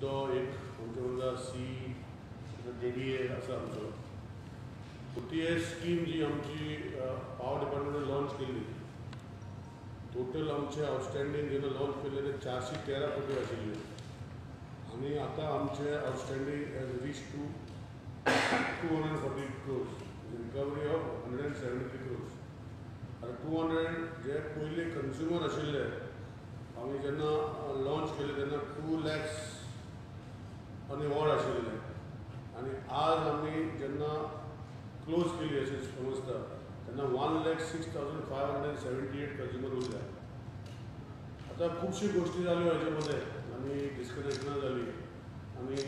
मुद्दो एक आमच्या वांगडा सी JDA आसा आमचो. OTS स्कीम जी आमची पावर डिपार्टमेंटान लॉन्च केल्ली, टोटल आमचे आउटस्टँडींग जेन्ना लॉन्च केल्ले ते 413 कोटी आशिल्ले आनी आतां आमचे outstanding has reach to 240 crores, recovery of 173 crores. आतां 200 जे पयले कन्ज्युमर आशिल्ले आमी जेन्ना लॉन्च केले तेन्ना 2 lakhs आनी वॉर्ड आशिल्ले आनी आज आमी जेन्ना क्लोज केली अशें समजता तेन्ना 1,06,578 कन्ज्युमर उरल्या. आतां खुबशी गोश्टी जाल्यो हेजे मध्ये आनी डिस्कनेक्शनां जाली आनी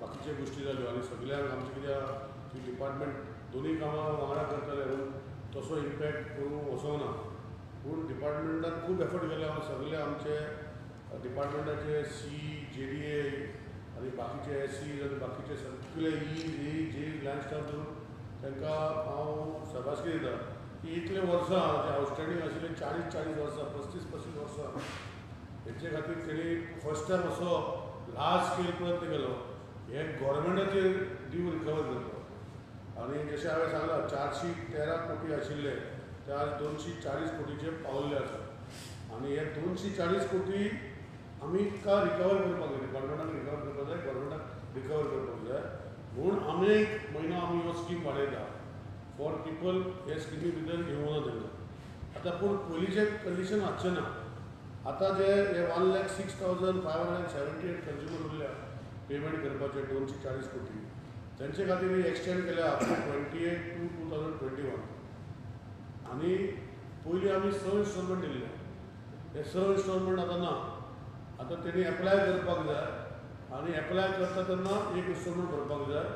बाकीच्यो गोश्टी जाल्यो आनी सगळ्यांक आमचे कित्याक की डिपार्टमेंट दोनूय कामां वांगडा करताले म्हणून तसो इम्पॅक्ट करूंक वचोना. पूण डिपार्टमेंटान खूब एफर्ट केले. हांव सगळे आमचे डिपार्टमेंटाचे JDA आनी बाकीचे SCs आनी बाकीचे सगळे जे लँड स्टाफ धरून तांकां हांव शाबासकी दिता की इतले वर्सां जे आउटस्टँडींग आशिल्ले 40 वर्सां 35 वर्सां हेचे खातीर तेणी फर्स्ट टायम असो लार्ज स्केल प्रयत्न केलो हे गव्हर्मेंटाचेर ड्यू रिकवर करतो. आनी जशें हांवें सांगलां 413 कोटी आशिल्ले ते आज 240 कोटीचे पावल्ले आसा. आनी हे 240 कोटी आमी का रिकवर करपाक जाय, डिपार्टमेंटान रिकवर करपाक जाय, गव्हर्मेंटाक रिकवर करपाक जाय म्हणून आमी एक म्हयनो आमी ह्यो स्कीम वाडयता फॉर पीपल. हे स्किमी भितर येवना तेंकां. आतां पूण पयलींचे कंडिशन आसचें ना. आतां जे 1,06,578 कन्ज्युमर उरल्या पेमेंट करपाचे 240 कोटी तेंचे खातीर एक्सटेंड केल्या 28 to 2021 आनी पयलीं आमी 6 इन्स्टॉलमेंट दिल्ले. हे 6 इन्स्टॉलमेंट आतां ना. आतां तेणी एप्लाय करपाक जाय आनी एप्लाय करता तेन्ना एक इन्स्टॉलमेंट भरपाक जाय.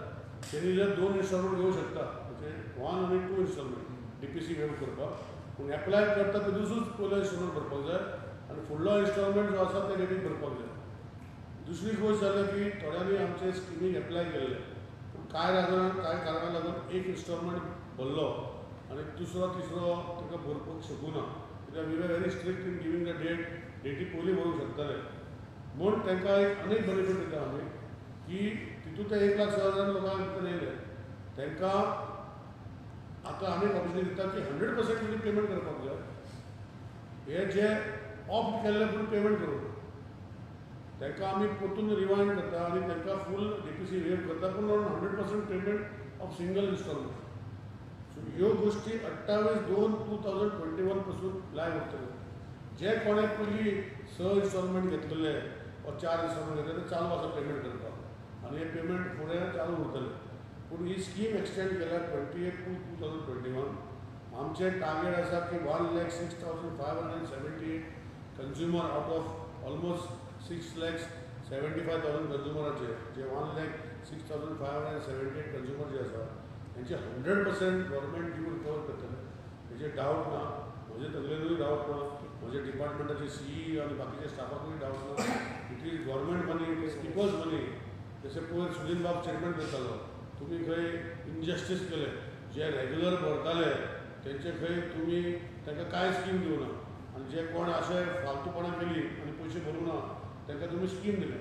तेणी जर 2 इन्स्टॉलमेंट घेवंक शकता म्हणजे 1 आनी 2 इन्स्टॉलमेंट DPC वेव करपाक. पूण एप्लाय करता ते दुसरोच पयलो इन्स्टॉलमेंट भरपाक जाय आनी फुडलो इन्स्टॉलमेंट जो आसा ते डेटीक भरपाक जाय. दुसरी गोश्ट जाली की थोड्यांनी आमचे स्किमीक एप्लाय केल्ले पूण कांय कारणाक लागून एक इन्स्टॉलमेंट भरलो आनी दुसरो तिसरो ताका भरपाक शकूना. कित्याक we were very strict in giving the date पयलीं भरूंक शकताले म्हूण तांकां एक अनेक बेनिफीट दिता आमी की तितूंत ते 1,06,000 लोकांक भितर येयले तांकां आतां आमी एक ऑप्शन दिता की 100% तुमी पेमेंट करपाक जाय. हे जे ऑप्ट केल्ले पूण पेमेंट करूंक तांकां आमी परतून रिवायंड करता आनी तांकां फूल DPC वेव करता पूण 100% payment of single installment. So ह्यो गोश्टी 28/2/2021 पासून लायव्ह उरतल्यो. जे कोणें पयलीं 6 इन्स्टॉलमेंट घेतलेले वा 4 इन्स्टॉलमेंट घेतले ते चालू आसा पेमेंट करपाक आनी हे पेमेंट फुडें चालू उरतलें. पूण ही स्कीम एक्सटेंड केल्या 28 to 2021. आमचे टार्गेट आसा की 1,06,578 कन्ज्युमर आउट ऑफ ऑलमोस्ट 6,75,000 कन्ज्युमराचे जे 1,06,578 कन्ज्युमर जे आसा तेंचे 100% गव्हर्मेंट ड्यू रिकवर करतले. हेजे डावट ना. म्हजे तकलेनूय डावट ना. म्हजे डिपार्टमेंटाचे CE आनी बाकीच्या स्टाफाकूय डावट ना. It is government money, it is people's money. जशें पयर सुनील बाब स्टेटमेंट करतालो तुमी खंय इनजस्टीस केले जे रेग्युलर भरताले तेंचे खंय तुमी तांकां कांय स्कीम दिवना आनी जे कोण अशें फालतूपणां केली आनी पयशे भरूं ना तांकां तुमी स्कीम दिले.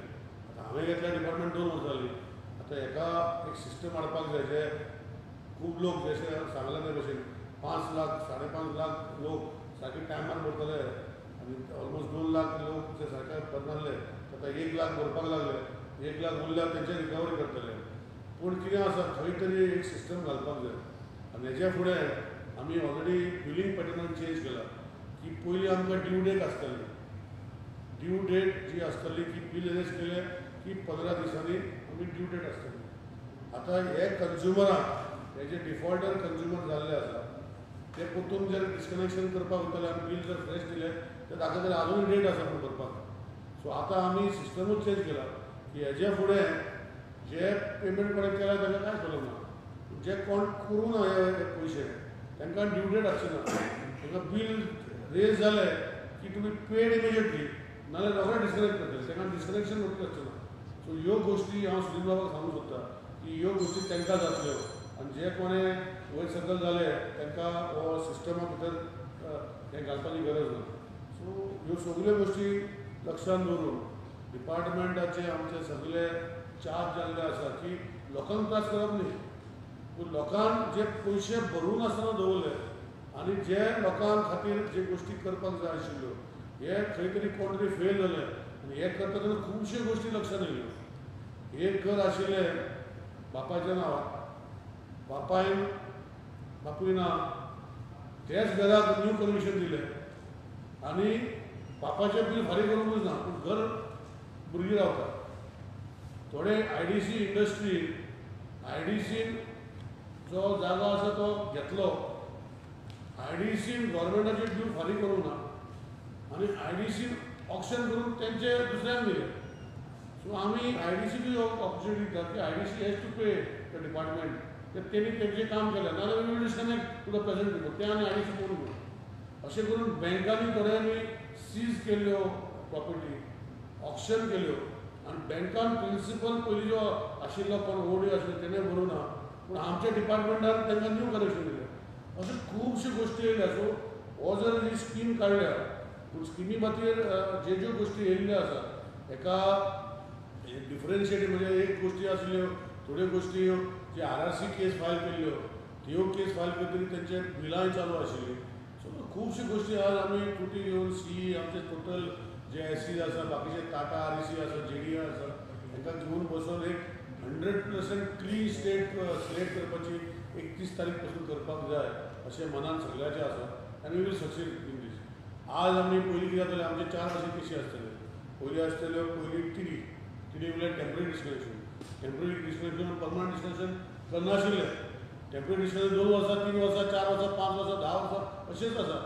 आतां हांवें घेतल्या डिपार्टमेंट 2 वर्सां जालीं. आतां हेका एक सिस्टम हाडपाक जाय जे खूब लोक जशें सांगला ते भशेन 5 लाख 5.5 लाख लोक सारके टायमार भरतले आनी ऑलमोस्ट 2 लाख लोक जे सारके भरनासले आतां 1 लाख भरपाक लागले. 1 लाख उरल्यार तेंचे रिकवरी करतले. पूण कितें आसा खंय तरी एक सिस्टम घालपाक जाय आनी हेज्या फुडें आमी ऑलरेडी बिलींग पॅटर्नान चेंज केला की पयलीं आमकां ड्यू डेट आसताली. ड्यू डेट जी आसताली की बील रेज केले की 15 दिसांनी आमी ड्यू डेट आसताली. आतां हे कन्ज्युमराक हे जे डिफॉल्टर कन्ज्युमर जाल्ले आसा ते परतून जर डिस्कनेक्शन करपाक वयतले आनी बील जर फ्रेश दिलें ते दाखयतले आजून डेट आसा पूण करपाक. सो आतां आमी सिस्टमूच चेंज केला की हेजे फुडें जे पेमेंट कोणें केला ताका कांय प्रॉब्लम ना. जे कोण करूं ना हे पयशे तांकां ड्यू डेट आसची ना. तांकां बील रेज जालें की तुमी पेड इमिजिएटली नाजाल्यार रोखडें डिस्कनेक्ट करतले. तांकां डिस्कनेक्शन नोटीस आसचें ना. सो ह्यो गोश्टी हांव सुनील बाबाक सांगूंक सोदता की ह्यो गोश्टी तांकां जातल्यो आनी जे कोणें वयर सकयल जाले तांकां हो सिस्टमा भितर हें घालपाची गरज ना. सो ह्यो सगल्यो गोश्टी लक्षांत दवरून डिपार्टमेंटाचे आमचे सगळे चार्ज जाल्ले आसा की लोकांक त्रास करप न्ही, पूण लोकांक जे पयशे भरून आसतना दवरले आनी जे लोकां खातीर जे गोश्टी करपाक जाय आशिल्ल्यो हे खंय तरी कोण तरी फेल जाले आनी हे करता तेन्ना खुबश्यो गोश्टी लक्षांत येयल्यो. एक घर आशिल्लें बापाच्या नांवार, बापूय ना, तेच घराक न्यू कनेक्शन दिलें आनी बापाचें बील फारीक करूंकूच ना, पूण घर भुरगीं रावता. थोडे IDC इंडस्ट्री IDCन जो जागो आसा तो घेतलो, IDCन गव्हर्मेंटाचे ड्यू फारीक करूंक ना आनी IDCन ऑक्शन करून तेंचे दुसऱ्यांक दिले. सो आमी IDCक ऑपॉर्च्युनिटी दिता की IDC has to pay the department, तेणी तेंचें काम केलें, नाजाल्यार we will disconnect to the present people, ते आनी IDC पळोवन घेवन. अशें करून बँकांनी थोड्यांनी सीज केल्ल्यो प्रॉपर्टी, ऑक्शन केल्यो आनी बँकान प्रिंसिपल पयलीं जो आशिल्लो कोण ओडी आशिल्लो तेणें बरोवं ना, पूण आमच्या डिपार्टमेंटान तांकां न्यू कनेक्शन दिलें. अश्यो खुबश्यो गोश्टी येयल्या. सो हो जर ही स्कीम काडल्या, पूण स्किमी खातीर ज्यो गोश्टी येयल्ल्यो आसा हेका डिफरन्शिएट म्हणजे एक गोश्टी आशिल्ल्यो, थोड्यो गोश्टी जे RRC केस फायल केल्ल्यो त्यो केस फायल करतकीर तेंचे बिलांय चालू आशिल्लीं. सो खुबश्यो गोश्टी आज आमी तुटी घेवन आमचे टोटल जे SCs आसा, बाकीचे टाटा REC आसा, JDI आसा, तांकां घेवन बसून एक 100% क्लीन स्लेट करपाची 31 तारीख पासून करपाक जाय अशें मनान सगळ्याचें आसा आनी वी वील सक्सीड इन दीस. आज आमी पयलीं कितें जातालें, आमचे 4 अशे केसी आसतले. पयलीं आसतल्यो TD म्हळ्यार टेम्पररी डिस्कनेक्शन, टेम्पररी डिस्कनेक्शन आनी परमनंट डिस्कनेक्शन करनाशिल्ले. टेम्पररी डिस्कनेक्शन 2 वर्सां, 3 वर्सां, 4 वर्सां, 5 वर्सां, 10 वर्सां अशेंच आसा.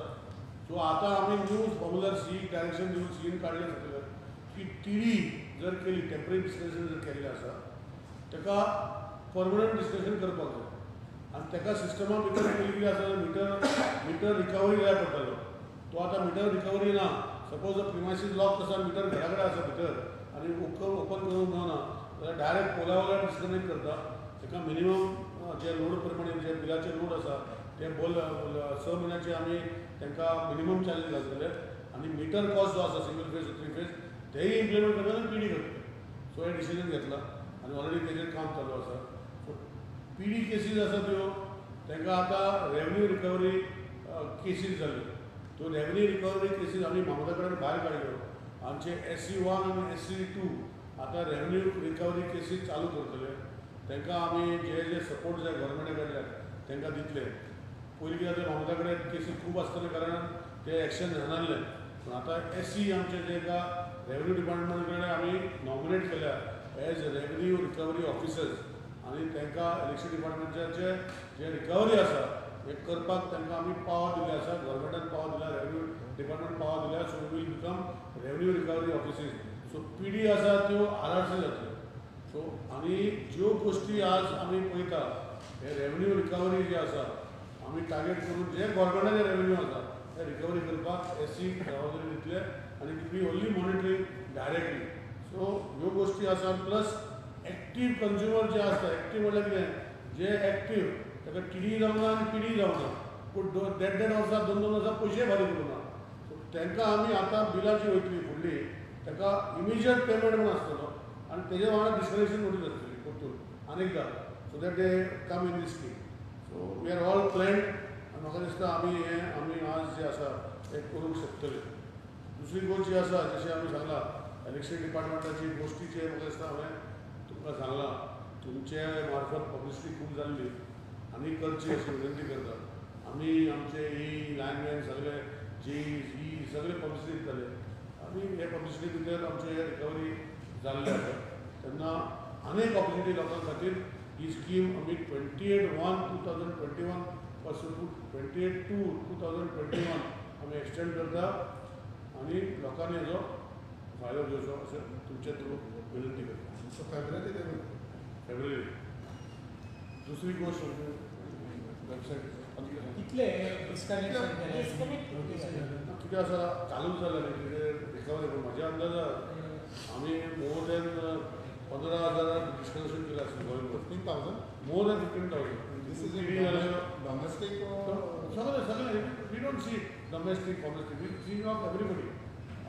सो आतां आमी न्यू फॉर्म्युलर डायरेक्शन दिवन सीन काडलें सकयल की TD जर केली, टेम्पररी डिस्कनेक्शन जर केल्लें आसा ताका परमनंट डिस्कनेक्शन करपाक जाय आनी ताका सिस्टमा भितर पयलीं कितें आसा, मिटर रिकवरी जाय पडटलो. तो आतां मिटर रिकवरी ना. सपोज प्रिमायसीस लॉक आसा, मिटर घरा कडेन आसा भितर आनी ओपन करूंक मेळना जाल्यार डायरेक्ट पोला वयल्यान डिस्कनेक्ट करता. ताका मिनिमम जे लोड प्रमाणे जे बिलाचे लोड आसा ते 6 म्हयन्याचे आमी तांकां मिनिमम चार्जीस घालतले आनी मिटर कॉस्ट जो आसा सिंगल फेज 3 फेज तेय इम्प्लिमेंट करता आनी PD करता. सो हे डिसिजन घेतला आनी ऑलरेडी तेजेर काम चालू आसा. सो PD केसीस आसा त्यो तांकां आतां रेवन्यू रिकवरी केसीस जाल्यो. त्यो रेवन्यू रिकवरी केसीस आमी मामला कडेन भायर काडल्यो. आमचे SC1 आनी SC2 आतां रेवन्यू रिकवरी केसीस चालू करतले. तांकां आमी जे सपोर्ट जाय गव्हर्मेंटा कडल्यान तांकां दितले. पयलीं कितें जालें, मामला कडेन केसीस खूब आसतले कारणान ते एक्शन जानासलें. पूण आतां SC आमचे जेका रेवन्यू डिपार्टमेंटा कडेन आमी नॉमिनेट केल्या एज रेवन्यू रिकवरी ऑफिसर्स आनी तांकां इलेक्शन डिपार्टमेंटाचे जे रिकवरी आसा हे करपाक तांकां आमी पावर दिल्ले आसा. गव्हर्मेंटान पावर दिला, रेवन्यू डिपार्टमेंट पावर दिल्या. So we will become revenue recovery officers. So PD आसा त्यो RRC जातल्यो. सो आनी ज्यो गोश्टी आज आमी पळयता हे रेवन्यू रिकवरी जे आसा आमी टार्गेट करून जे गव्हर्मेंटाचे रेवन्यू आसा ते रिकवरी करपाक SC जबाबदारी दितले आनी we only monitoring directly. So ह्यो गोश्टी आसा. प्लस एक्टीव कन्ज्युमर जे आसता, एक्टीव म्हळ्यार कितें, जे एक्टीव ताका TD जावना आनी PD जावना पूण देड वर्सां 2 वर्सां पयशे फारीक करूना. सो तांकां आमी आतां बिलां जी वयतली फुडली ताका इमिजिएट पेमेंट म्हूण आसतलो आनी तेजे वांगडा डिस्कनेक्शन नोटीस आसतली परतून आनीकदां, so that they come in these scheme. So we are all planned आनी म्हाका दिसता आमी आज जे आसा हे करूंक शकतले. दुसरी गोष्ट जी आसा, जशें आमी सांगलां इलेक्शन डिपार्टमेंटाची गोश्टीचेर म्हाका दिसता हांवें तुमकां सांगलां, तुमचे मार्फत पब्लिसिटी खूब जाल्ली आनी करची अशी विनंती करता. आमी आमचे ही लायनमॅन सगळे ही सगळे पब्लिसिटी दिताले आनी हे पब्लिसिटी भितर आमचे हे रिकवरी जाल्ले आसा. तेन्ना आनीक ऑपॉर्च्युनिटी लोकां खातीर ही स्कीम आमी 28/1/2021 पासून 28/2/2021 आमी एक्सटेंड करता आनी लोकांनी हेजो फायदो घेवचो अशें तुमचे थ्रू विनंती करता. सो फेब्रुवारी दुसरी गोष्ट वेबसायट कितले डिस्कनेक्शन कितें आसा चालूच जालां रिकवरी. पूण म्हाज्या अंदाजान आमी मोर दॅन 15,000 डिस्कनेक्शन केलें आसलें गोंय. 15,000 more than 15,000. This is PD जाल्यो domestic or सगळे we don't see domestic we see of everybody.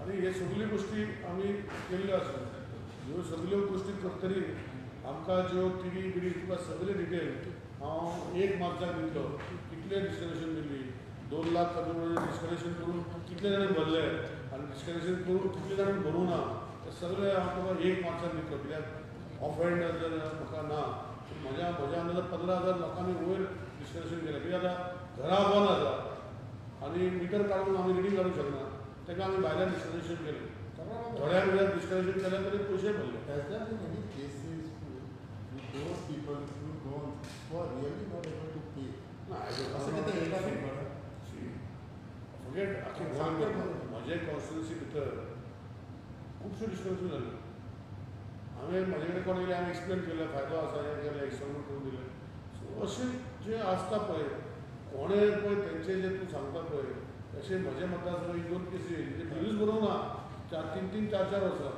आणि हे सगळ्यो गोष्टी आमी केल्ल्यो आसा. ह्यो सगळ्यो गोष्टी करतरी आमकां ज्यो टीडी बिडी तुका सगळे डिटेल हांव 1 मार्चाक दितलो. कितले डिस्कनेक्शन दिल्ली, 2 लाख डिस्कनेक्शन करून कितले जाणांनी भरले आनी डिस्कनेक्शन करून कितले जाणांनी भरूं ना ते सगळे हांव तुका 1 मार्चाक दितलो. कित्याक ऑफेंड जर म्हाका ना म्हज्या अंदाजान 15,000 लोकांनी वयर डिस्कनेक्शन केलें. कित्याक आतां घरा बंद आसा आनी मिटर काडून आमी रिडींग काडूंक शकना, ताका आमी भायल्यान डिस्कनेक्शन केलें. थोड्या वेळार डिस्कनेक्शन केलें तरी पयशे भरले. Has there been any cases with those people who are really not able to pay? ना असं कितें येता तुमकां? फॉरगेट आख्खे गोंयांत म्हजे कॉन्स्टिट्युन्सी भितर खुबशे डिस्कनेक्शन जाले. हांवें म्हाजे कडेन कोण येयले हांवें एक्सप्लेन केलें फायदो आसा हें केलें एक्सपेरिमेंट करून दिलें. सो अशें जें आसता पळय कोणें पळय तेंचें जें तूं सांगता पळय तशें म्हजे मतदारसंघात 1-2 केसी येयली. ते बिलूच भरूंक ना 3-3, 4-4 वर्सां.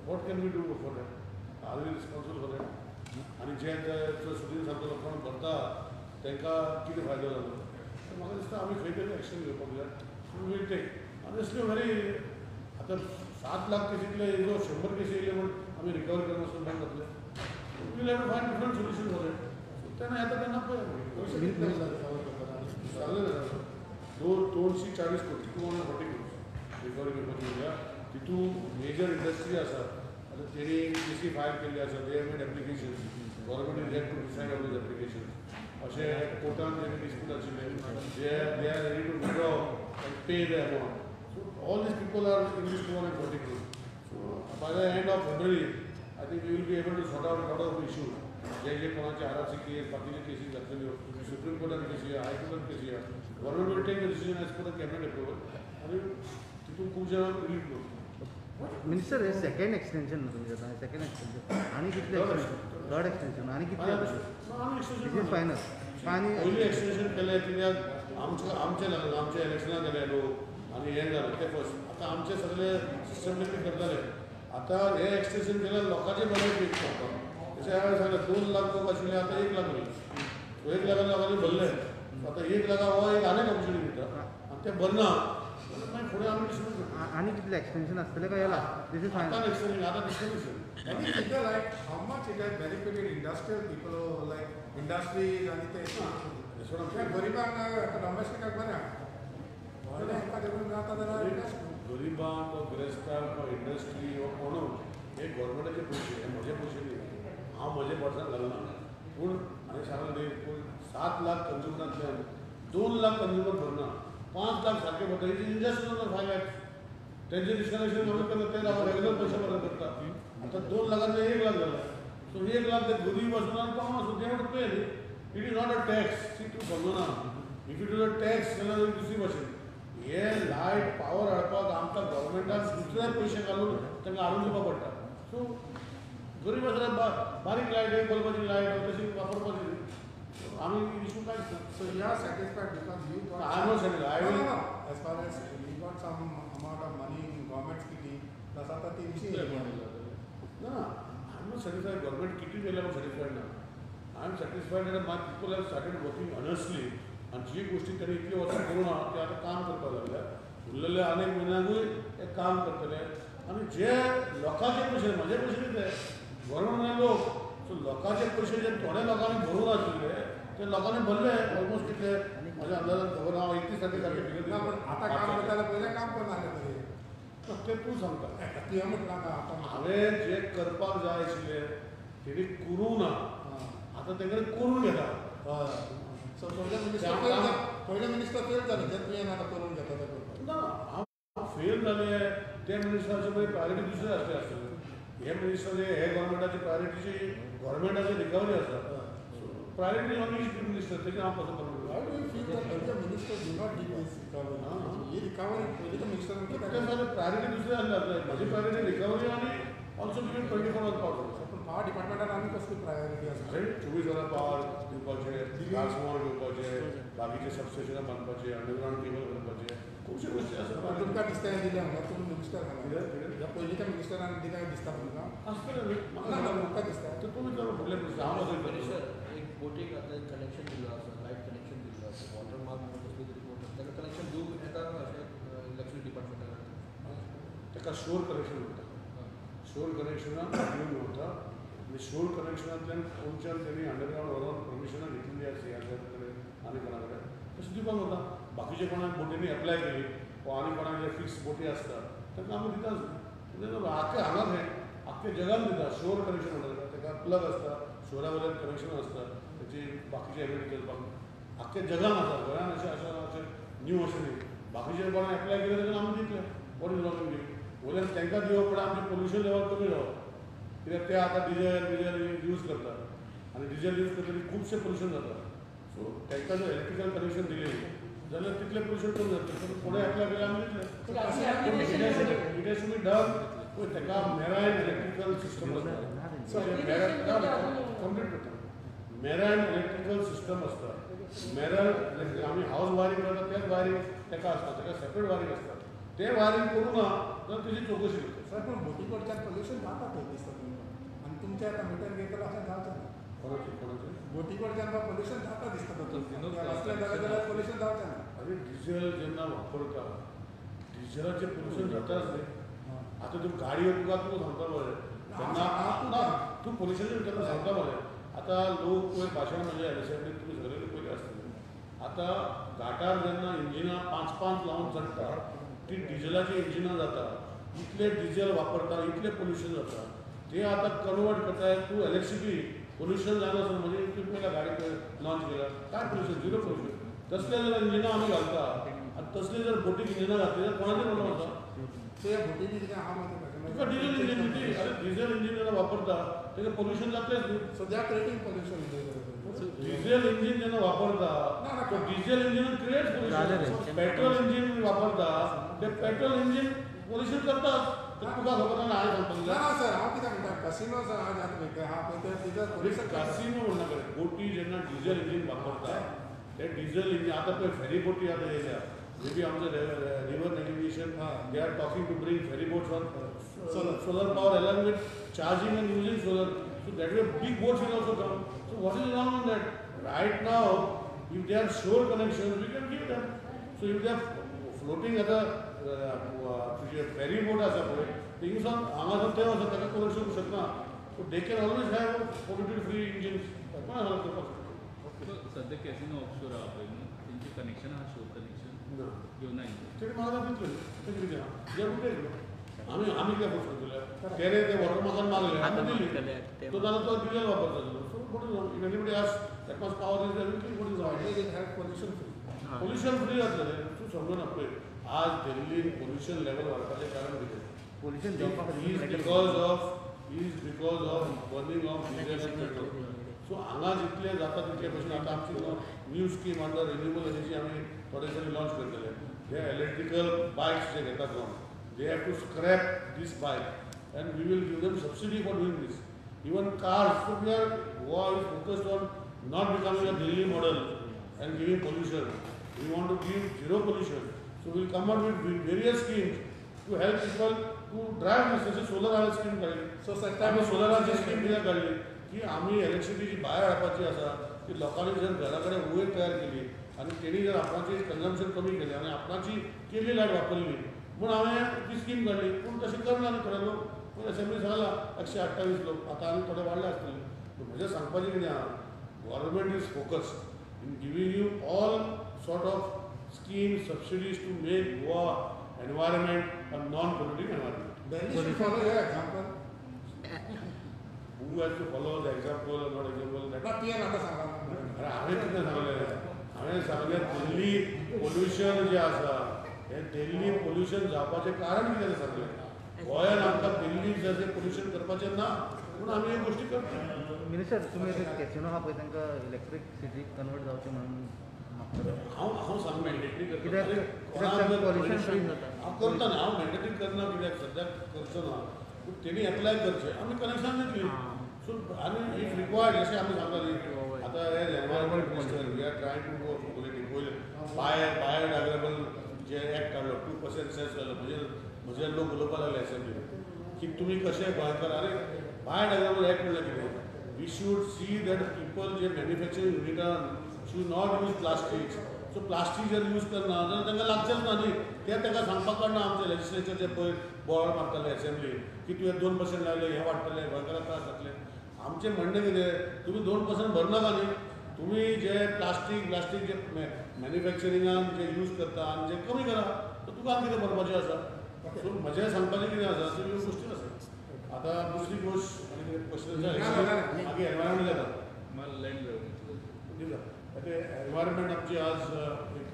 What can we do for that? Are we responsible for that? आनी जे सुदीन सांगता कोण भरता तांकां कितें फायदो जालो? म्हाका दिसता आमी खंय तरी एक्शन घेवपाक जाय. We will take. आनी असल्यो व्हेरी आतां 7 लाख केसींतले 100 केसी येयले म्हूण आमी रिकवर करनासतना बंद जातले. Will have to find different solution for that. तेन्ना येता तेन्ना पळय पैसे कितले जाले cover करताना? सांगलें जाता 240 कोटी 240 कोटी रिकवरी करपाची उरल्या. तितून मेजर इंडस्ट्री आसा आतां तेणी केसी फायल केल्ली आसा. They have made application. Government is had to decide on these application. अशें कोर्टान तेणी डिस्प्यूट आशिल्ले they are ready to withdraw and pay the amount. So all these people are in these 240 कोटी. So by the end of फेब्रुवारी I think we will be able to sort out lot of issues. जे कोणाचे RRC केस बाकीचे cases घातलेल्यो supreme कोर्टान केसी आहा, हायकोर्टान केसी आहा. Government will take the decision as per the cabinet approval आनी तितून खूब जाणांक रिलीफ मेळटलो. मिनिस्टर हे सेकंड एक्सटेंशन ना तुमचे आता सेकंड एक्सटेंशन आणि कितले थर्ड एक्सटेंशन आणि कितले दिस इज फायनल पाणी पयलीं एक्सटेंशन केलें कित्याक आमचे लागले आमचे इलेक्शनाक गेले लोक आनी हें जालें तें फर्स्ट. आतां आमचे सगळे सिस्टमॅटीक करताले. आतां हें एक्सटेंशन केल्यार लोकांचे बरें पीक पडटा. तशें हांवें सांगलें 2 लाख लोक आशिल्ले आतां 1 लाख जाले. 1 लाखान लोकांनी भरले. आतां 1 लाखाक हो एक आनीक ऑपॉर्च्युनिटी दिता आनी तें भरना मागीर फुडें आमी डिस्कस करता. आणि कितले एक्सटेंशन आसतले काय याला दिस इज आतां फायनल एक्सटेंशन आतां discussion. Any figure like how much it has benefited industrial people like industries and ते गरिबांक डोमेस्टिकाक बरें व्हडले हांकां देखून जाता जाल्यार गरिबांक वा गिरेस्तांक वा इंडस्ट्री वा कोणूय हे गव्हर्मेंटाचे पयशे हे म्हजे पयशे न्ही. हांव म्हजे पर्सान घालना पूण हांवें सांगलें न्ही पूण 7 लाख कंज्युमरांतल्यान 2 लाख कंज्युमर भरना 5 लाख सारके भरता. इट इज इंडस्ट्री 5 लाख तेंचे डिस्कनेक्शन कमी करता ते हांव रेग्युलर पयशे भरत करता. आतां 2 लाखांतले 1 लाख जाला. सो 1 लाख ते गरीब आसूं आनी पावना आसूं they have to pay. It is not a tax. See तूं समजना if it is a tax जाल्यार दुसरी भाशेन हे लायट पावर हाडपाक आमकां गव्हर्मेंटान दुसरे पयशे घालून तांकां हाडून दिवपा पडटा. सो गरीब आसल्यार बारीक लायट एक बल्बाची लायट तशी वापरपाची आमी इशू कांयच ना. So you are satisfied because you got I am not satisfied. I will- no. As far as you got some amount of money in government kitty plus आता 300 ना I am not satisfied. Government किती दिल्या हांव satisfied ना. I am satisfied that my people have started working honestly आनी जी गोष्टी तेणी इतली वर्सां करूं ना ते आतां काम करपाक लागल्या. उरलेल्या अनेक म्हयन्याकूय ते काम करतले आनी जे लोकांचे पयशे म्हजे पयशे न्ही ते गव्हर्मेंटाचे लोक. सो लोकांचे पयशे जे थोड्या लोकांनी भरूं नाशिल्ले ते लोकांनी भरले ऑलमोस्ट कितले म्हज्या अंदाजान खबर हांव 31 तारखेक फिगर ना पण आता काम करताना पहिले काम करनासले तरी ते तूं सांगता. तुवें म्हटलां आता हांवें जे करपाक जाय आशिल्लें तेणी करूं ना आतां तेंकडे करून घेता. हय सो पयले मिनिस्टर फेल जाले ते तुवें आतां करून घेता ते करपाक. ना हांव फेल जाले ते मिनिस्टराचे मागीर प्रायोरिटी दुसरे आसले आसतले. हे मिनिस्टर हे गव्हर्मेंटाची प्रायोरिटीची गव्हर्मेंटाची रिकवरी आसा. प्रायोरिटी ऑन ईच मिनिस्टर तेजे हांव कसो करूं. How do you feel that the minister do not give this recovery? He recovery पयली तर मिनिस्टरान ते केली. जाल्यार प्रायोरिटी दुसरे आसले आसले. म्हजी प्रायोरिटी रिकवरी आनी ऑल्सो गिवन 24 hours पावर. पण पावर डिपार्टमेंटान आनी कसली प्रायोरिटी आसा? अरे 24 वरां पावर दिवपाचे ट्रान्सफॉर्मर घेवपाचे बाकीचे सबस्टेशनां बांदपाचे अंडरग्रावंड केबल करपाचे खुबशे गोश्टी पण आसा. तुमकां दिसता दिले हांगा तुमी मिनिस्टर घाला कितें? ह्या पयलींच्या मिनिस्टरान दिल्या दिसता तुमकां? आसतलें न्ही. ना ना म्हाका दिसता. तर तुम्ही जर फुडले प्रश्न हांव कसो सर एक बोटीक आता एक कनेक्शन दिलं असं लाईट कनेक्शन दिलं असं वॉटर मार्क कसली तरी बोट त्याला कनेक्शन देऊ येता अशें इलेक्ट्रिसिटी डिपार्टमेंटाकडे ताका शोर कनेक्शन म्हणटा. शोर कनेक्शनाक घेवन वता आनी शोर कनेक्शनांतल्यान कोणच्यान तेणी अंडरग्रावंड व्हरोन परमिशनां घेतलेली आसा CRZ कडेन आनी कोणा कडेन तशें दिवपाक वता. बाकीचे कोणाक बोटींनी एप्लाय केली वा आनी कोणाक जे फिक्स बोटी आसता ताका आमी दिताच न्हू. आख्खे हांगाच हें आख्खे जगान दिता शोर कनेक्शन म्हणटा ताका प्लग आसता शोरा वयल्यान कनेक्शन आसता तेची बाकीचे एबिलिटी करपाक आख्खे जगान आसा. गोंयान अशें न्यू अशें न्ही. बाकीचे कोणाक एप्लाय केले ताका आमी दितले वॉट इज रॉंग इन दिवंक. वयल्यान तांकां दिवप पण आमचें पोल्युशन लेवल कमी जावप. कित्याक ते आतां डिझेल यूज करतात आनी डिझेल यूज करतकीर खुबशें पोल्युशन जाता. सो तांकां जर इलेक्ट्रिकल कनेक्शन दिलें जाल्यार तितलें पोल्युशन कमी जातलें. कोणें एप्लाय केलें आमी दितलें. It has to be done. पळय ताका मेरायन इलेक्ट्रिकल सिस्टम आसता. कंप्लीट करता. मेरायन इलेक्ट्रिकल सिस्टम आसता. मेरायन आमी हावस वायरींग करता तेच वायरींग ताका आसता. ताका सेपरेट वायरींग आसता. ते वायरींग करूं ना जाल्यार तेजी चवकशी करता. सर पण बोटी कडच्यान पोल्युशन जाता थंय दिसता तुमकां आनी तुमच्या आतां मिटर घेतलं अशें जावचें ना. कोणाचें बोटी कडच्यान पोल्युशन जाता दिसता असलें जाल्यार पोल्युशन जावचें ना. अरे डिझेल जेन्ना वापरता डिझेलाचें पोल्युशन जाताच न्ही. आतां तूं गाडयो तुका सांगता मरे तेन्ना तूं पोल्युशन केन्ना सांगता मरे. आतां लोक पयर भाशण म्हणजे एलएसएफनी तुमी सगळे पयलीं आसतले. आतां घाटार जेन्ना इंजिनां 5-5 लावन चडटा ती डिझेलाची इंजिनां जाता. इतले डिझेल वापरता इतले पोल्युशन जाता. ते आतां कन्वर्ट करता टू इलेक्ट्रिसिटी. पोल्युशन जायनासतना म्हणजे तुम्ही पयल्या गाडी लॉन्च केला काय पोल्युशन झिरो पोल्युशन. तसले जर इंजिनां आमी घालता आनी तसले जर बोटीक इंजिनां घातली जाल्यार कोणाचेर प्रॉब्लम आसा. ते बोटीनी कितें आहा तुका डिझेल इंजिन कितें अरे डिझेल इंजिन जेन्ना वापरता तेका पोल्युशन जातलेंच न्ही. So they are creating pollution. Diesel engine जेन्ना वापरता तो diesel engine create pollution. Petrol engine वापरता ते पेट्रोल इंजिन पोल्युशन करता. तुका खबर ना हांवें सांगपाक ना सर हांव कितें म्हणटा कसिनो आज आतां पळय हा पळय ते तिजो पोल्युशन कासिनो म्हणनाका बोटी जेन्ना डिझेल इंजिन वापरता ते डिझेल इंजिन आतां पळय फेरी बोटी आतां येयल्या. मे बी आमचे river navigation they are talking to bring ferry boats on solar power along with charging and using solar. So that way big boats will also come. So what is wrong in that? Right now, if they are shore connections, we can give them. So if they are floating at a ferry boat as a boat, things on हांगा ते वचत ताका connection करूंक शकना. So they can always have polluted free engines. कोण हांगा करपाक शकता. सध्या कॅसिनो ऑफशोर आहा पळय न्हू तेंची कनेक्शन आहा शोर कनेक्शन घेवन आयिल्लें. ते म्हाका दितले तें कितें आहा जरूर आमी कितें करूंक शकतले. तेणे ते वॉटरमार्कान मागले आमी दिली. तो जाल्यार तो डिझेल वापरता. So what is anybody ask that must power is everything what is wrong. Health pollution free. Pollution free जातलें. तूं समजून ना पळय आज दिल्लीन पोल्युशन लेवल वाडपाचें कारण कितें. Pollution is because of burning of diesel end petrol. So हांगा जितले जाता तितले भशेन आतां आमची new scheme under renewable energy आमी थोडे दिसांनी लॉन्च करतले. जे इलेक्ट्रिकल बायक्स जे घेतात न्हू they have to scrap this bike and we will give them subsidy for doing this. Even cars, so we are focused on not becoming a Delhi model and giving pollution. We want to give zero pollution. So we will come out with various schemes to help people to drive this. जसे solar scheme काढली. So आम्ही सोलराची scheme कित्याक काढली की आम्ही electricity जी भायर हाडपाची आसा ती लोकांनी जर घरा कडेन वयर तयार केली आनी तेणी जर आपणाची कन्जम्पशन कमी केलें आनी आपणाची केल्ली लायट वापरली म्हूण हांवें ती स्कीम काडली. पूण तशें करना न्ही थोडे लोक. पूण असेंब्ली सांगला 128 लोक आतां आनी थोडे वाडले आसतले. म्हजें सांगपाचें कितें आहा government is focused in giving you all sort of schemes subsidies to make Goa environment a non polluting environment. Delhi should follow your example. Who has to follow the example or not example? That ना PM आतां सांगला. अरे हांवें कितें सांगलें. हांवें सांगलें Delhi pollution जें आसा हें दिल्ली पोल्युशन जावपाचें कारण कितें सांगलें. गोंयान आमकां दिल्ली जशें पोल्युशन करपाचें ना पूण आमी ह्यो गोश्टी करता. मिनिस्टर तुमी ते कॅसिनो आहा पळय तांकां इलेक्ट्रीक सिटी कन्वर्ट जावचें म्हणून हांव सांग मॅन्डेटरी कित्याक पॉल्युशन फ्री जाता. हांव करता न्ही. हांव मॅन्डेटरी करना कित्याक सद्याक करचो ना. पूण तेणी एप्लाय करचें आमी कनेक्शन दितली. सो आनी इफ रिक्वायर्ड जशें आमी सांगताली आतां हे environment minister we are trying to go politic पयलीं बायोडिग्रेडेबल जे एक्ट काडलो 2% सेस जालो म्हजे लोक उलोवपाक लागले असेंब्लीन की तुमी कशें गोंयकार. अरे बायोडिग्रेडेबल एक्ट म्हणल्यार कितें we should see that people जे मॅन्युफॅक्चरींग युनिटान should not use plastics so plastic जर यूज करना जाल्यार तांकां लागचेंच ना न्ही ते तांकां सांगपाक कळना आमचे लेजिस्लेचर जे पळय बोर्ड मारताले असेंब्ली की तुवें 2% लायले हें वाडटलें गोंयकारांक त्रास जातले आमचें म्हणणें कितें तुमी 2% भरनाका न्ही तुमी जे प्लास्टीक जे मॅन्युफॅक्चरिंगान जे यूज करता आनी जे कमी करा तर तुका कितें भरपाचें आसा सो म्हजें सांगपाचें कितें आसा सो ह्यो गोश्टी आसा आतां दुसरी गोश्ट आनी कितें क्वेश्चन मागीर एनवायरमेंट जाता मला लँड रेव्हन्यू कितें एनवायरमेंट आमची आज एक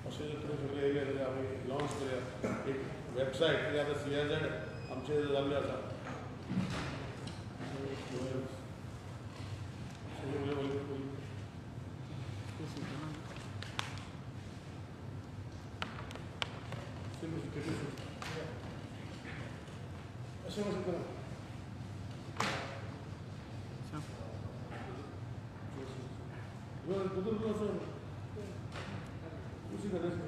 अशें तुमी सगळे येयले जाल्यार आमी लॉन्च केल्या एक वेबसायट कितें आतां CIZ आमचे जाल्लें आसा अशें कशें करा कुदूर असं उसी करायचं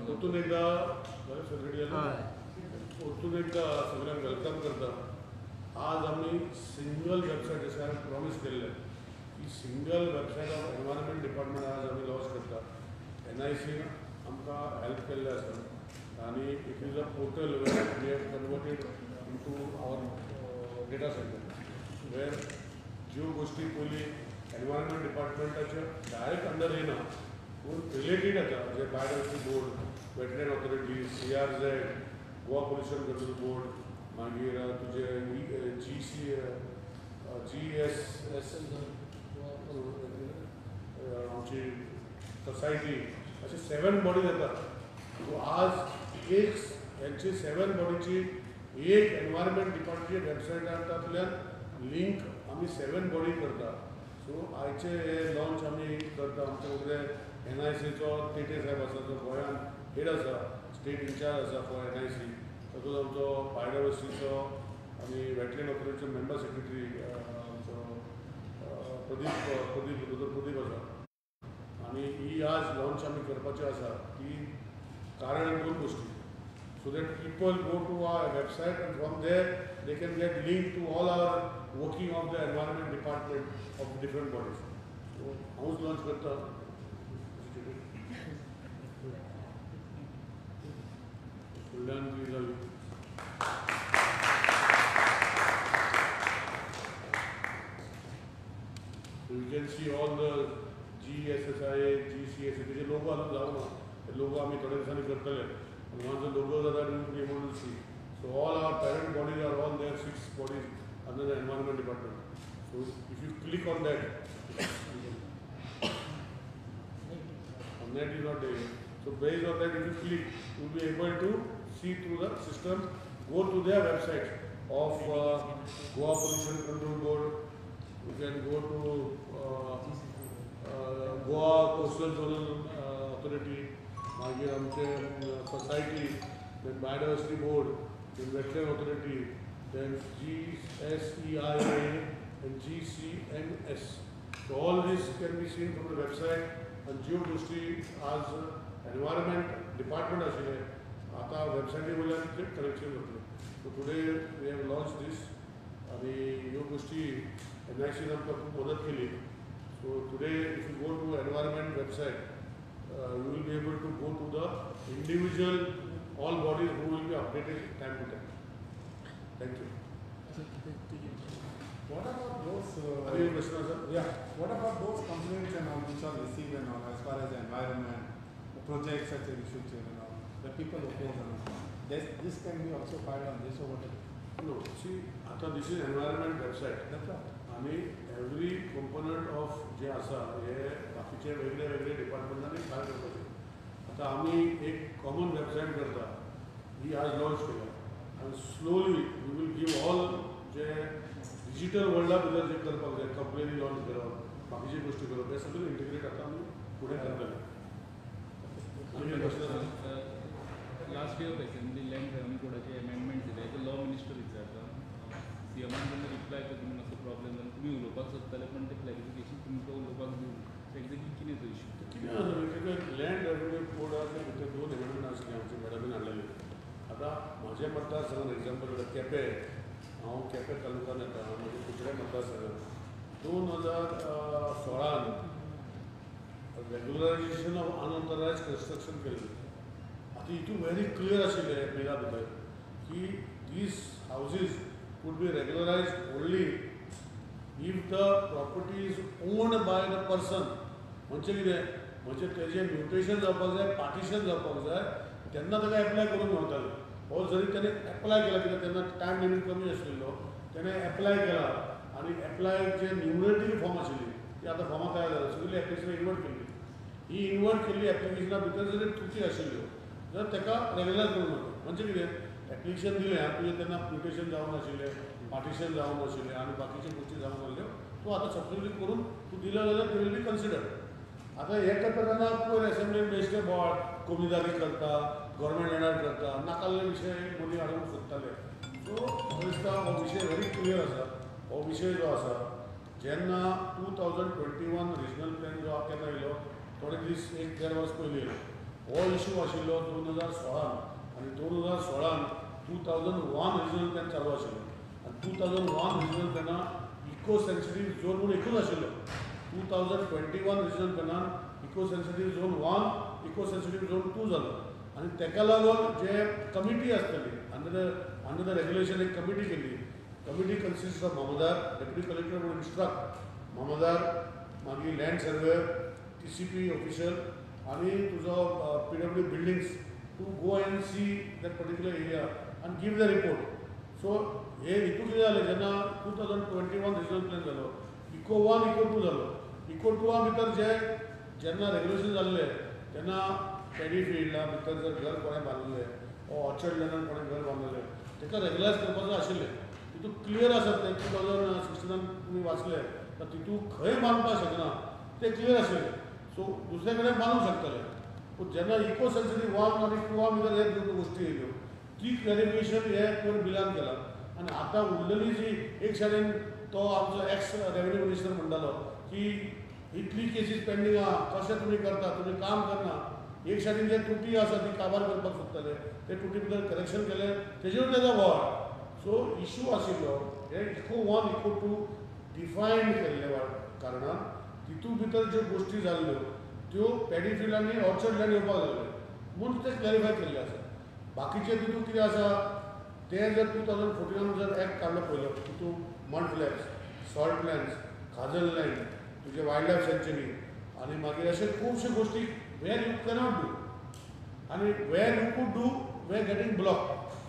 परतून एकदा परतून एकदा सगळ्यांक वेलकम करता आज आमी सिंगल वेबसायट जशें हांवें प्रॉमीस केल्लें की single website of environment department आज आमी लॉन्च करता NIC आमकां हेल्प केल्लें आसा आनी it is a portal where we have converted into our data centre where ज्यो गोश्टी पयलीं एनवायरमेंट डिपार्टमेंटाच्या डायरेक्ट अंडर येना पूण रिलेटेड आसा जे biodiversity board wetland authority CRZ Goa pollution control board मागीर तुजे GSS आमची सोसायटी अशे 7 बॉडीज येतात सो आज एक यांची 7 बॉडीची एक एनवायरमेंट डिपार्टमेंट वेबसायटांतल्यान लिंक आमी 7 बॉडी करता सो आयचे हे लॉन्च आमी करता आमचे उगले NICचो तेटे साहेब आसा जो गोंयान हेड आसा स्टेट इंचार्ज आसा फॉर NIC तातूंत आमचो बायोडायवर्सिटीचो आनी वेटलँड ऑथॉरिटीचो मेंबर सेक्रेटरी आमचो प्रदीप आसा आनी ही आज लॉन्च आमी करपाचें आसा की कारण 2 गोश्टी so that people go to our website and from there they can get link to all our working of the environment department of different bodies so हांवूच लॉन्च करता फुडल्यान ती जाली you can see all the GSSIA, GCSA, तेजे logo अजून जावना ते logo आमी थोड्या दिसांनी करतले आनी वन्स लोगो जाता you will be able to see so all our parent bodies are all there 6 bodies under the environment department so if you click on that on that is not there so based on that if you click you will be able to see through the system go to their website of Goa Pollution Control Board you can go to Goa Coastal Zonal Authority, मागीर आमचे society, then Biodiversity Board, then Wetland Authority, then GSEIA and GCNS. So all this can be seen from the website and ज्यो गोष्टी आज Environment Department आशिल्ले आता वेबसायटी वयल्यान ते connection जातले. So today we have launched this आनी ह्यो गोष्टी NIC आमकां खूब मदत केली. So today if you go to environment website you will be able to go to the individual all bodies who will be updated time to time. Thank you. What about those? Any question, sir? Yeah. What about those complaints and all which are received and all as far as the environment, the projects such as issues and all, the people oppose and all. This can be also filed on this or whatever. No. See, आता this is environment website. That's right. आमी every component of जे आसा हे बाकीचे वेगळे वेगळे डिपार्टमेंटांनी file करपाचे आतां आमी एक कॉमन वेबसायट करता ही आज लॉन्च केल्या आनी slowly we will give all जे डिजिटल वर्ल्डा भितर जे करपाक जाय कंपनी लॉन्च करप बाकीचे गोश्टी करप हे सगळे इंटिग्रेट आतां आमी फुडें करतले आनी last year assembly land revenue कोडाचे अमेंडमेंट दिले ते लॉ मिनिस्टर विचारता सीएमान जेन्ना रिप्लाय करता तुमी मातसो प्रॉब्लेम जालो तुमी उलोवपाक सोदताले पण ते क्लॅरिफिकेशन तुमकां उलोवपाक दिवं एक्झॅक्टली कितें तो इश्यू कितें आसा लँड रेव्हन्यू कोडाच्या भितर 2 एमेंडमेंट आसले सांगून एक्झाम्पल केपें हांव केपें तालुक्यान येता म्हणजे कुडचड्या मतदारसंघात 2016 रेग्युलरायजेशन ऑफ अनऑथरायज्ड कन्स्ट्रक्शन केलें. आतां हितून व्हेरी क्लियर आशिल्लें बिला भितर की these houses could be regularized only if the property is owned by the person. म्हणजे कितें म्हणजे तेजें म्युटेशन जावपाक जाय, पार्टिशन जावपाक जाय, तेन्ना ताका एप्लाय करूंक मेळटालें. हो जरी ताणें एप्लाय केला कित्याक तेन्ना टायम लिमीट कमी आशिल्लो, ताणें एप्लाय केला आनी एप्लाय जे न्युमरेटरी फॉर्म आशिल्ली ती आतां फॉर्मां तयार जाला, सगळी एप्लिकेशनां इन्वर्ट केल्ली. ही इन्वर्ट केल्ली एप्लिकेशना भितर जरी त्रुटी आशिल्ल्यो जाल्यार ताका रेग्युलर करूंक मेळटा. म्हणजे कितें एप्लिकेशन दिलें आनी तुजें तेन्ना म्युटेशन जावंक नाशिल्लें, पार्टिशन जावंक नाशिल्लें आनी बाकीच्यो गोश्टी जावंक नासल्यो, तूं आतां सबसिडी करून तूं दिलो जाल्यार ते वील बी कन्सिडर्ड. आतां हे करतना पयर एसेंब्लीन बेश्टे बोवाळ कमीदारी करता, गव्हर्मेंट लँडार करता, नाकाल्ले विशय मदीं हाडूंक सोदताले. सो म्हाका दिसता हो विशय व्हेरी क्लियर आसा. हो विशय जो आसा जेन्ना 2021 रिजनल प्लॅन जो केन्ना येयलो थोडे दीस 1-1.5 वर्स पयलीं येयलो. हो इशू आशिल्लो 2016 आनी 2016 2001 रिजनल प्लॅन चालू आशिल्लो आनी 2001 रिजनल प्लॅनान इको सेन्सिटीव झोन म्हणून एकूच आशिल्लो. 2021 रिजनल प्लॅनान eco sensitive zone 1, eco sensitive zone 2 जालो आनी ताका लागून जे कमिटी आसतली अंडर द रेग्युलेशन एक कमिटी केल्ली. कमिटी कन्सिस्ट ऑफ मामदार, डेप्युटी कलेक्टर वूड इंस्ट्रक्ट मामदार, मागीर लँड सर्वेयर, TCP ऑफिशियल आनी तुजो PW buildings to go and see that particular area आनी गिव द रिपोर्ट. सो हे हितून कितें जालें जेन्ना 2021 रिजनल प्लॅन जालो, इको 1, इको 2 जालो. इको 2 भितर जेन्ना रेग्युलेशन जाल्लें तेन्ना पॅडी फिल्डा भितर जर घर कोणें बांदलें वो ऑर्चर्ड लँडान कोणें घर बांदलें ताका रेग्युलायज करपाचें आशिल्लें. तितून क्लियर आसा तें 2016 तुमी वाचलें तर तितून खंय बांदपाक शकना तें क्लियर आशिल्लें. सो दुसरे कडेन बांदूंक शकतले. पूण जेन्ना इको सेन्सिटीव 1 आनी 2 भितर हे दोन गोश्टी येयल्यो ती क्लॅरिफिकेशन हे कोण बिलान केलां. आनी आतां उरलेली जी एक सायडीन तो आमचो एक्स रेव्हेन्यू मिनिस्टर म्हणटालो की इतली केसीस पेंडींग आहा, कशें तुमी करता, तुमी काम करना. एक सायडीन जे त्रुटी आसा ती काबार करपाक सोदताले, ते त्रुटी भितर करेक्शन केलें, तेजेर तेजो वॉर. सो इशू आशिल्लो हे इको 1, इको 2 डिफायन केल्ले कारणान तितून भितर ज्यो गोश्टी जाल्ल्यो त्यो पॅडी फिल्ड आनी ऑर्चर्ड लँड येवपाक लागले म्हूण ते क्लॅरिफाय केल्ले आसा. बाकीचे तितून कितें आसा ते जर 2014 जर एक्ट काडलो पयलो तितून मड फ्लॅट्स, सॉल्ट प्लॅन्स, खाजल लँड, तुजे वायल्ड लायफ सँच्युरी आनी मागीर अशे खुबशे गोश्टी वेर यू कॅनॉट डू आनी where you could do were getting block.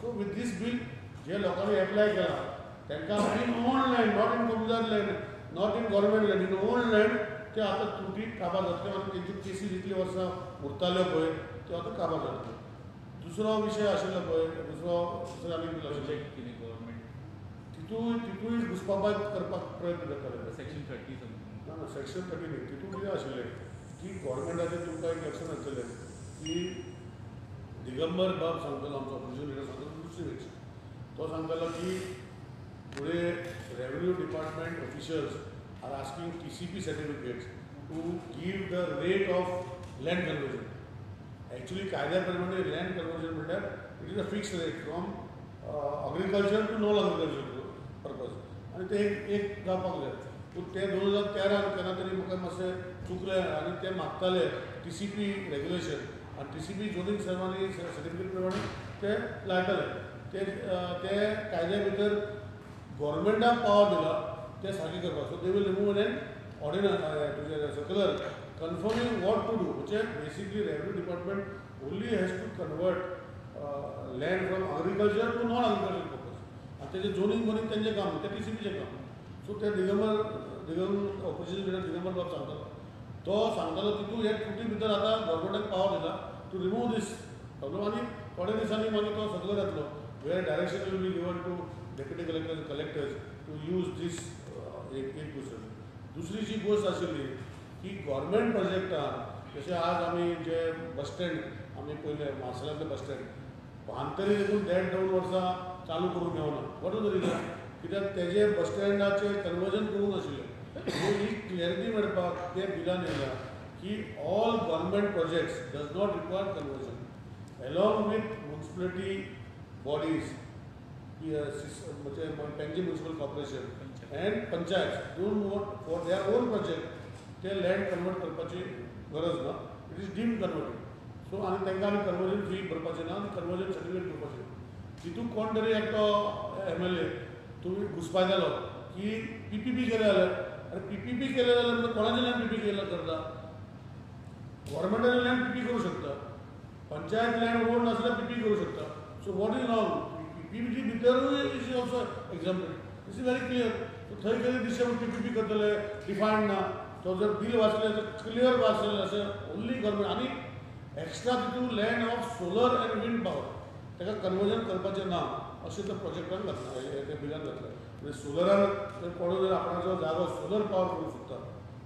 So with this bill जे लोकांनी एप्लाय केला तांकां in own land, not in communal land, not in government land, in own land ते आतां त्रुटी काबार जातल्यो आनी तेंच्यो केसी जितली वर्सां उरताल्यो पळय त्यो आतां काबार जातल्यो. दुसरो विशय आशिल्लो पळय दुसरो आनी प्रोजेक्ट कितें गव्हर्मेंट तितूय घुसपाबाद करपाक प्रयत्न करताले. सेक्शन 30 समथिंग ना सेक्शन 30 न्ही. तितून कितें आशिल्लें की गव्हर्मेंटाचें तुमकां एक लक्षांत येतलें की दिगंबर बाब सांगतालो आमचो ऑपोजिशन लिडर सांगतालो दुसरी वेच तो सांगतालो की फुडें revenue department officials are asking TCP certificates to give the rate of land conversion. Actually कायद्या प्रमाणे लँड कन्वर्जन म्हणल्यार it is a fix rate from agriculture to non agriculture purpose आनी ते एक जावपाक जाय. पूण ते 2013 केन्ना तरी म्हाका मातशें चुकलें आनी ते मागताले TCP रेग्युलेशन आनी TCP जोनींग सर्टिफिकेट प्रमाणे ते लायताले. ते कायद्या भितर गव्हर्मेंटाक पावर दिला ते सारकें करपाक. So they will remove an ordinance तुजे circular confirming what to do. म्हणजे basically revenue department only has to convert land from agriculture to non agriculture purpose आनी तेजें जोनींग मोनींग तेंचें काम तें TCPचें काम. सो ते दिगंबर ऑपोजिशन लिडर दिगंबर बाब सांगतालो तो सांगतालो तितून हे त्रुटी भितर आतां गव्हर्मेंटाक पावर दिला टू रिमूव दीस प्रॉब्लम आनी थोड्या दिसांनी मागीर तो सर्क्युलर येतलो where direction will be given to deputy collectors to use this एक दुसरी जी गोश्ट आशिल्ली की गव्हर्मेंट प्रोजेक्टान जशें आज आमी जे बस स्टँड आमी पयले मार्सेलांतले बस स्टँड बांदतरी देखून 1.5-2 वर्सां चालू करूंक मेळना. What is the region? कित्याक तेजे बस स्टँडाचें कन्वर्जन करूंक नाशिल्लें. ही क्लियरिटी मेळपाक ते बिलान येयल्या की all government projects does not require conversion along with municipality bodies म्हणजे Panjim Municipal Corporation and Panchayat don't want for their own project ते लँड कन्वर्ट करपाची गरज ना. It is deem converted. So आनी तांकां आनी कन्वर्जन फी भरपाचें ना आनी कन्वर्जन सर्टिफिकेट करपाचें. तितूंत कोण तरी एकटो MLA तुमी घुसपा गेलो की PPP केले जाल्यार अरे PPP केले जाल्यार कोणाचें लँड PPP केला करता. गव्हर्मेंटाचें लँड PPP करूं शकता. पंचायत लँड ओन नासल्यार PPP करूं शकता. So what is wrong. PPP भितरूय is also example. This is very clear. So थंय कितें दिसता PPP करतले डिफायन्ड ना. तो जर बिल वाचलें तर क्लियर वाचलें अशें ओन्ली गव्हर्मेंट आनी एक्स्ट्रा तितून land of solar end wind power ताका कन्वर्जन करपाचें ना अशें त्या प्रोजेक्टान घातला त्या बिलान घातलें. म्हणजे सोलरान जर कोण जर आपणाचो जागो सोलर पॉवर करूंक सोदता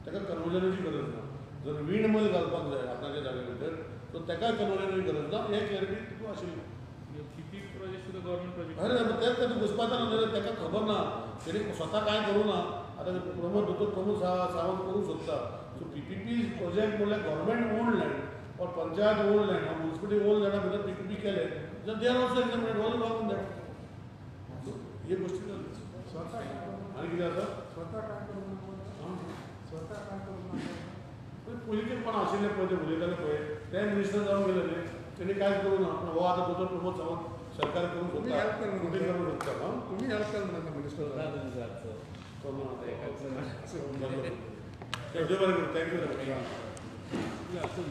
ताका कन्वर्जनाची गरज ना. जर विंड मिल घालपाक जाय आपणाच्या जागे भितर सो ताका कन्वर्जनाची गरज ना. हे क्लॅरिटी तितून आशिल्ली. PPP प्रोजेक्ट सुद्धा गव्हर्मेंट प्रोजेक्ट. अरे तेच तातूंत घुसपाचो ना जाल्यार ताका खबर ना. तेणी स्वता कांय करूं ना. आतां दोतोर प्रमोद सावंत करूंक सोदता. सो PPP प्रोजेक्ट म्हणल्यार government own land or panchayat own land or municipality own लँडा भितर PPP केले जाल्यार they are also exempted. All wrong that. हे गोष्टी जाल्यो. स्वतः आनी कितें आसा स्वतः काय करू नका. स्वतः काय करू नका. पयलींचे कोण आशिल्ले पळय ते उलयताले पळय ते मिनिस्टर जावन गेले न्ही. तेणी कांयच करूं ना. पूण हो आतां दोतोर प्रमोद सावंत सरकार करूंक तुम्ही सोदता. हेल्प करूंक कुठे करूंक सोदता. तुम्ही हेल्प केलं नका मिनिस्टर. थँक्यू. असं